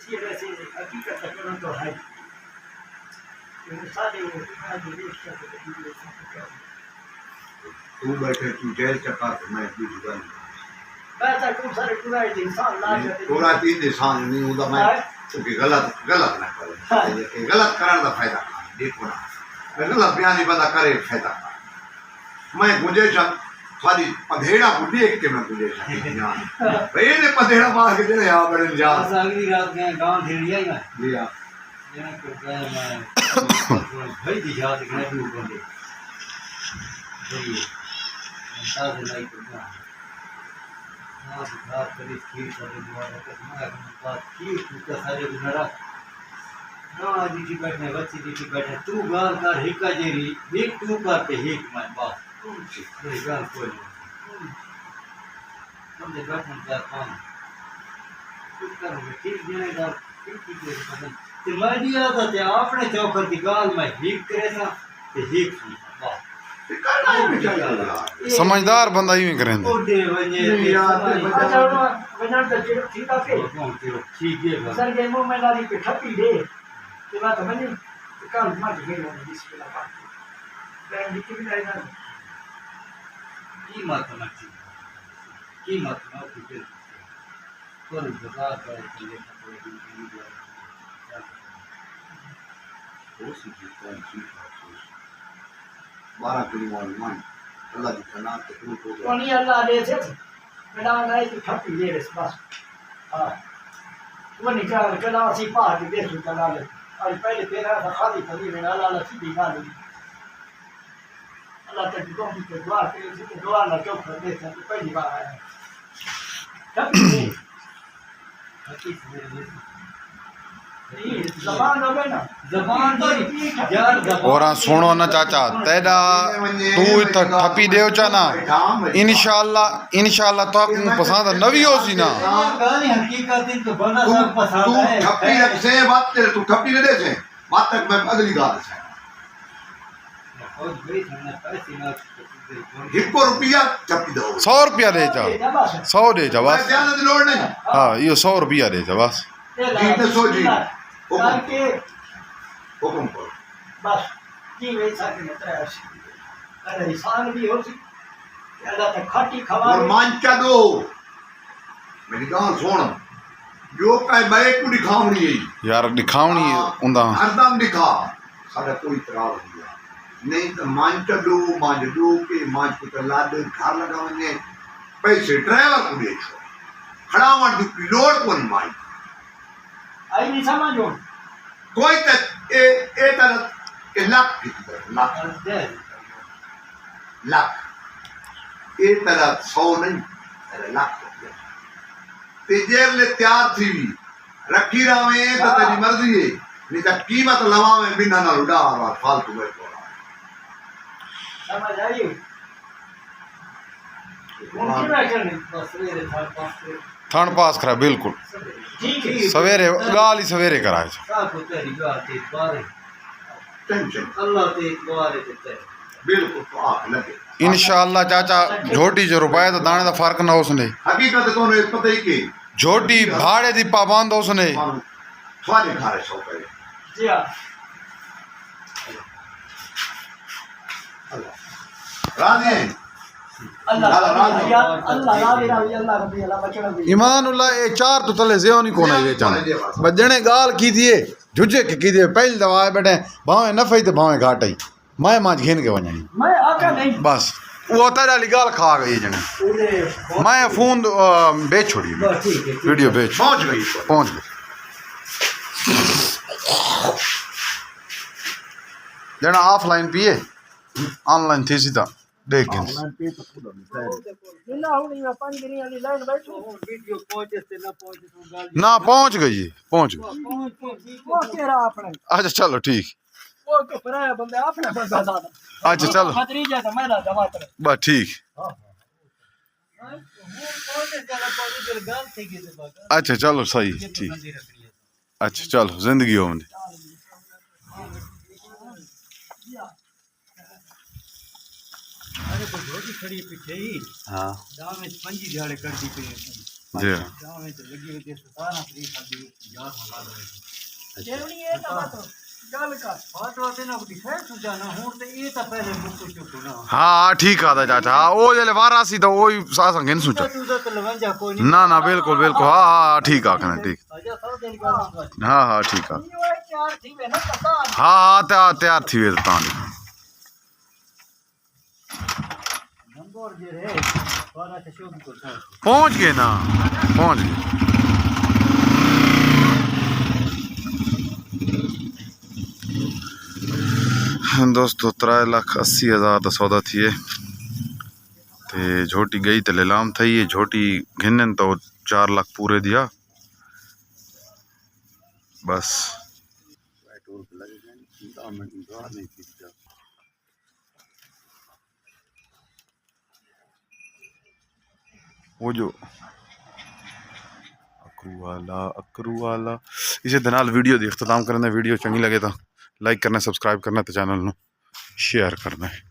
ये वैसे हकीकत करना तो है वो सारे वो देश का तू बैठे तू जेल चका मैं कुछ गल मैं तो सारे पूरा इंसान ला जाते पूरा तीन इंसान नहीं होता मैं क्योंकि गलत गलत ना करे ये गलत करने का फायदा देखो ना मैं गलत बयानी बंदा करे फायदा मैं गुंजाइश खाली पधेड़ा को देख के मैं गुंजाइश भाई ने पधेड़ा मार के दे यहां बड़े जा अगली रात गए गांव ढेड़िया ही जी हां ये को गए मैं भाई दी याद गए तू बोले साथ नहीं करना ना बात करी ठीक करे दुआरा के मैं बात की तू का सारे गुनारा ना दीदी बैठने बच्ची दीदी बैठे तू गाल कर हिका जेरी एक तू करते हिक मैं बात ये गाल कोई हम दे बैठने का काम कुछ करोगे ठीक देगा ठीक देगा ते मैं दिया था ते आपने चौकर की गाल में हिक करे था ते हिक बात समझदार बंदा ही में करेंगे ओडे वने अच्छा वना तो ठीक है ठीक है सर के मुंह में गाली पे ठप्पी दे के बात बनी कल मत गेलो बिस्मिल्लाह बात मैं लिखी नहीं ना की मत ना कि कर बता कर ले वो सीधी कौन सी 12 किलो मान अल्लाह की खना के तो कोनी अल्लाह दे छे बेटा नहीं कि ठप्पी दे बस हां वो निकाल कला सी पा के दे सु कला ले और पहले तेरा था खाली कभी में अल्लाह सीधी गाल अल्लाह तक को की दुआ के दुआ ना क्यों कर दे पहली बार आया ठप्पी जबान हो गई ना जबान तो यार जबान और सुनो ना चाचा तेरा तू इत ठपी देव चा ना इंशाल्लाह तो आपको पसंद नवी हो सी ना गाली हकीकत तो बंदा सब पसंद है तू ठप्पी रख से बात तेरे तू ठप्पी दे से बात तक मैं अगली गाल से और भाई हमने पैसे ना हिप्पो रुपया ठप्पी दो 100 रुपया दे जा 100 दे जा बस ज्यादा की लोड नहीं हां ये 100 रुपया दे जा बस जी तो सो जी के हुक्म करो बस की वे साके में तरह अरे इंसान भी हो सी अल्लाह तक खाटी खवा और मांचा दो मेरी गाल सुन जो काय बाए को दिखावनी है यार दिखावनी उंदा हरदम दिखा साडा कोई तराव नहीं तो मांच दो के मांच को तो लाद घर लगावने पैसे ड्राइवर को दे छो खड़ा मत की लोड को नहीं माई आई नहीं समझो कोई तक ए तरह लाख की लाख लाख ए तरह 100 नहीं अरे लाख ते जेब ले तैयार थी रखी रावे तो तेरी मर्जी है नहीं तो कीमत लवा में बिना ना उड़ा और फालतू में पड़ा समझ आई मुमकिन है कि बस मेरे थन पास करा बिल्कुल ठीक है सवेरे गाल ही सवेरे कराए साथ तेरी गाल ते बारे टेंशन अल्लाह ते दुआरे देते बिल्कुल तो आग लगे इंशाल्लाह चाचा झोटी जो रुपए तो दाने का फर्क ना उसने हकीकत को ने पता ही के झोटी भाड़े दी पाबंद उसने स्वाद खा रहे सौ पे जी हां राजी अल्लाह रबी अल्लाह बचना भी ईमानुल्लाह ए चार तो तले से नहीं कोना ये चाह बजने गाल की दिए जुजे की दिए पहली दवा बैठे भावे नफे ते भावे घाटे मैं मां घेन के वणनी मैं आका नहीं बस वो तेरा वाली गाल खा गई जने मैं फोन बेच छोड़ी ठीक है वीडियो बेच पहुंच गई जना ऑफलाइन पिए ऑनलाइन थी सीधा देख के ना पहुंच गई अच्छा चलो ठीक अच्छा चलो बस ठीक अच्छा चलो सही ठीक अच्छा चलो जिंदगी हो अरे तो धोती खड़ी पीछे ही हाँ दाम में 5 दिहाड़े कर दी पे जी गाँव में तो लगी हुई थी सारा फ्री खादी यार हमारा जरूरी है तो बात गल कर बात होते ना दिखाए तू जाना हूं तो ये तो पहले बुक चुको ना हाँ ठीक आता चाचा हाँ वो जले वारासी तो वही सासा गिन सोचा तू तो लवंजा कोई नहीं ना ना बिल्कुल बिल्कुल हाँ हाँ ठीक आखना ठीक आजा सब दिन का हाँ हाँ ठीक आ ये वो चार थी वे ना पता हाँ हाँ तैयार थी वे तां नंबर जे रे सारा के शोक को पहुंच गए ना पहुंच गए दोस्तों 3,80,000 का सौदा थी ते झोटी गई तो नीलाम थी ये झोटी घिनन तो 4 लाख पूरे दिया बस वो जो अकरू वाला इसे दनाल वीडियो दी अख्ताम करना वीडियो चंगी लगे तो लाइक करना सब्सक्राइब करना तो चैनल ਨੂੰ शेयर करना है।